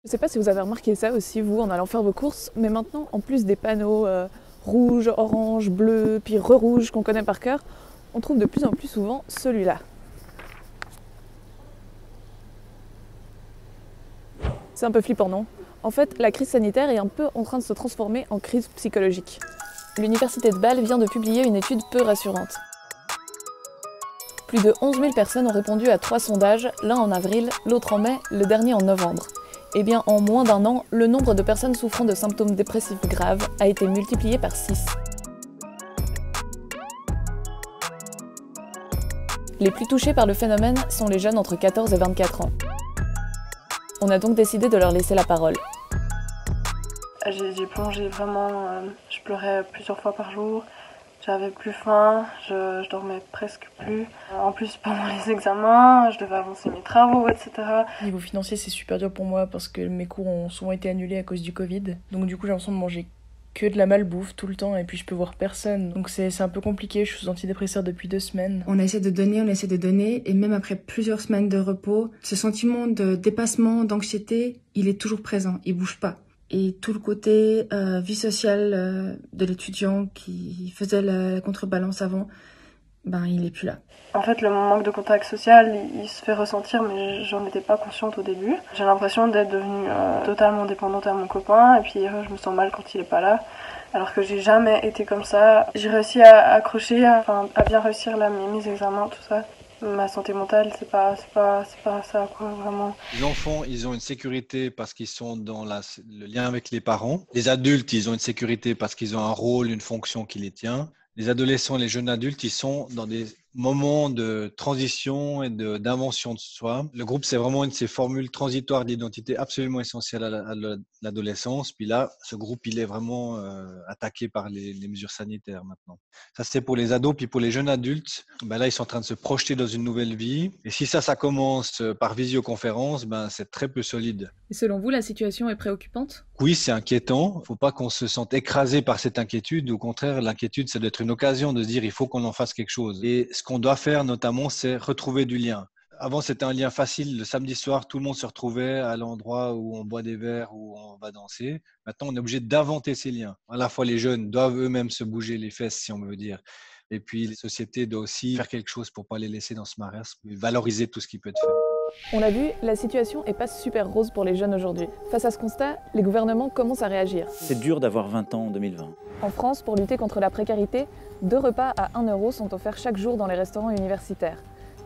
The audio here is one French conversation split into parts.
Je ne sais pas si vous avez remarqué ça aussi, vous, en allant faire vos courses, mais maintenant, en plus des panneaux rouge, orange, bleu, puis re-rouge qu'on connaît par cœur, on trouve de plus en plus souvent celui-là. C'est un peu flippant, non? En fait, la crise sanitaire est un peu en train de se transformer en crise psychologique. L'université de Bâle vient de publier une étude peu rassurante. Plus de 11 000 personnes ont répondu à 3 sondages, l'un en avril, l'autre en mai, le dernier en novembre. Eh bien, en moins d'un an, le nombre de personnes souffrant de symptômes dépressifs graves a été multiplié par 6. Les plus touchés par le phénomène sont les jeunes entre 14 et 24 ans. On a donc décidé de leur laisser la parole. J'ai plongé vraiment, je pleurais plusieurs fois par jour, j'avais plus faim, je dormais presque plus. En plus, pendant les examens, je devais avancer mes travaux, etc. Niveau financier, c'est super dur pour moi parce que mes cours ont souvent été annulés à cause du Covid. Donc du coup, j'ai l'impression de manger que de la malbouffe tout le temps et puis je peux voir personne. Donc c'est un peu compliqué, je suis sous antidépresseur depuis 2 semaines. On essaie de donner et même après plusieurs semaines de repos, ce sentiment de dépassement, d'anxiété, il est toujours présent, il bouge pas. Et tout le côté vie sociale de l'étudiant qui faisait la contrebalance avant, ben il est plus là. En fait, le manque de contact social, il se fait ressentir, mais j'en étais pas consciente au début. J'ai l'impression d'être devenue totalement dépendante à mon copain, et puis je me sens mal quand il est pas là. Alors que j'ai jamais été comme ça. J'ai réussi à accrocher, à bien réussir là, mes examens, tout ça. Ma santé mentale, c'est pas ça, quoi, vraiment. Les enfants, ils ont une sécurité parce qu'ils sont dans le lien avec les parents. Les adultes, ils ont une sécurité parce qu'ils ont un rôle, une fonction qui les tient. Les adolescents, les jeunes adultes, ils sont dans des moments de transition et d'invention de soi. Le groupe, c'est vraiment une de ces formules transitoires d'identité absolument essentielles à l'adolescence. Puis là, ce groupe, il est vraiment attaqué par les mesures sanitaires maintenant. Ça, c'est pour les ados. Puis pour les jeunes adultes, ben là, ils sont en train de se projeter dans une nouvelle vie. Et si ça commence par visioconférence, ben, c'est très peu solide. Et selon vous, la situation est préoccupante? Oui, c'est inquiétant. Il ne faut pas qu'on se sente écrasé par cette inquiétude. Au contraire, l'inquiétude, ça doit être une occasion de se dire il faut qu'on en fasse quelque chose. Et ce qu'on doit faire notamment, c'est retrouver du lien. Avant, c'était un lien facile. Le samedi soir, tout le monde se retrouvait à l'endroit où on boit des verres, où on va danser. Maintenant, on est obligé d'inventer ces liens. À la fois, les jeunes doivent eux-mêmes se bouger les fesses, si on veut dire. Et puis, les sociétés doivent aussi faire quelque chose pour ne pas les laisser dans ce marasme, valoriser tout ce qui peut être fait. On l'a vu, la situation n'est pas super rose pour les jeunes aujourd'hui. Face à ce constat, les gouvernements commencent à réagir. C'est dur d'avoir 20 ans en 2020. En France, pour lutter contre la précarité, 2 repas à 1 € sont offerts chaque jour dans les restaurants universitaires.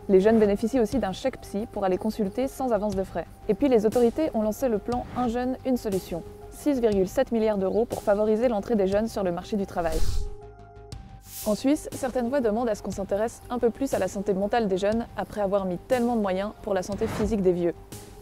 Les jeunes bénéficient aussi d'un chèque psy pour aller consulter sans avance de frais. Et puis les autorités ont lancé le plan Un jeune, une solution. 6,7 milliards d'euros pour favoriser l'entrée des jeunes sur le marché du travail. En Suisse, certaines voix demandent à ce qu'on s'intéresse un peu plus à la santé mentale des jeunes après avoir mis tellement de moyens pour la santé physique des vieux.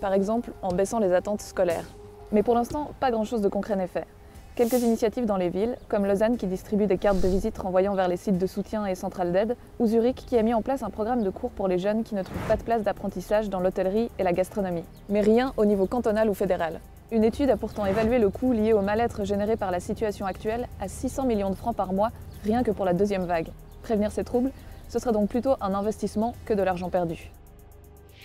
Par exemple, en baissant les attentes scolaires. Mais pour l'instant, pas grand-chose de concret n'est fait. Quelques initiatives dans les villes, comme Lausanne qui distribue des cartes de visite renvoyant vers les sites de soutien et centrales d'aide, ou Zurich qui a mis en place un programme de cours pour les jeunes qui ne trouvent pas de place d'apprentissage dans l'hôtellerie et la gastronomie. Mais rien au niveau cantonal ou fédéral. Une étude a pourtant évalué le coût lié au mal-être généré par la situation actuelle à 600 millions de francs par mois, rien que pour la 2e vague. Prévenir ces troubles, ce serait donc plutôt un investissement que de l'argent perdu.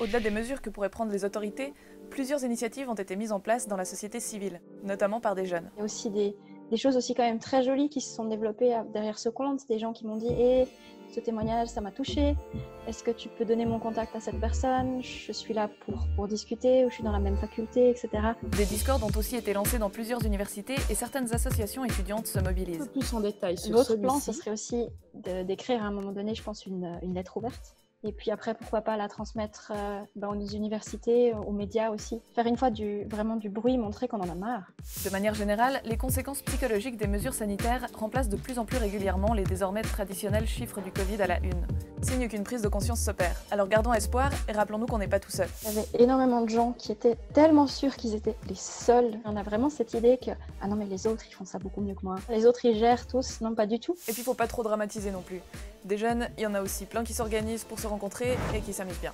Au-delà des mesures que pourraient prendre les autorités, plusieurs initiatives ont été mises en place dans la société civile, notamment par des jeunes. Il y a aussi des choses aussi quand même très jolies qui se sont développées derrière ce compte. Des gens qui m'ont dit ce témoignage, ça m'a touchée. Est-ce que tu peux donner mon contact à cette personne? Je suis là pour discuter, ou je suis dans la même faculté, etc. Des Discords ont aussi été lancés dans plusieurs universités et certaines associations étudiantes se mobilisent. Un peu plus en détail sur L'autre plan, ce serait aussi d'écrire à un moment donné, je pense, une lettre ouverte. Et puis après, pourquoi pas la transmettre aux universités, aux médias aussi. Faire une fois vraiment du bruit, montrer qu'on en a marre. De manière générale, les conséquences psychologiques des mesures sanitaires remplacent de plus en plus régulièrement les désormais traditionnels chiffres du Covid à la une. Signe qu'une prise de conscience s'opère. Alors gardons espoir et rappelons-nous qu'on n'est pas tout seul. Il y avait énormément de gens qui étaient tellement sûrs qu'ils étaient les seuls. On a vraiment cette idée que « Ah non mais les autres, ils font ça beaucoup mieux que moi. Les autres, ils gèrent tous. » Non, pas du tout. Et puis faut pas trop dramatiser non plus. Des jeunes, il y en a aussi plein qui s'organisent pour se rencontrer et qui s'amusent bien.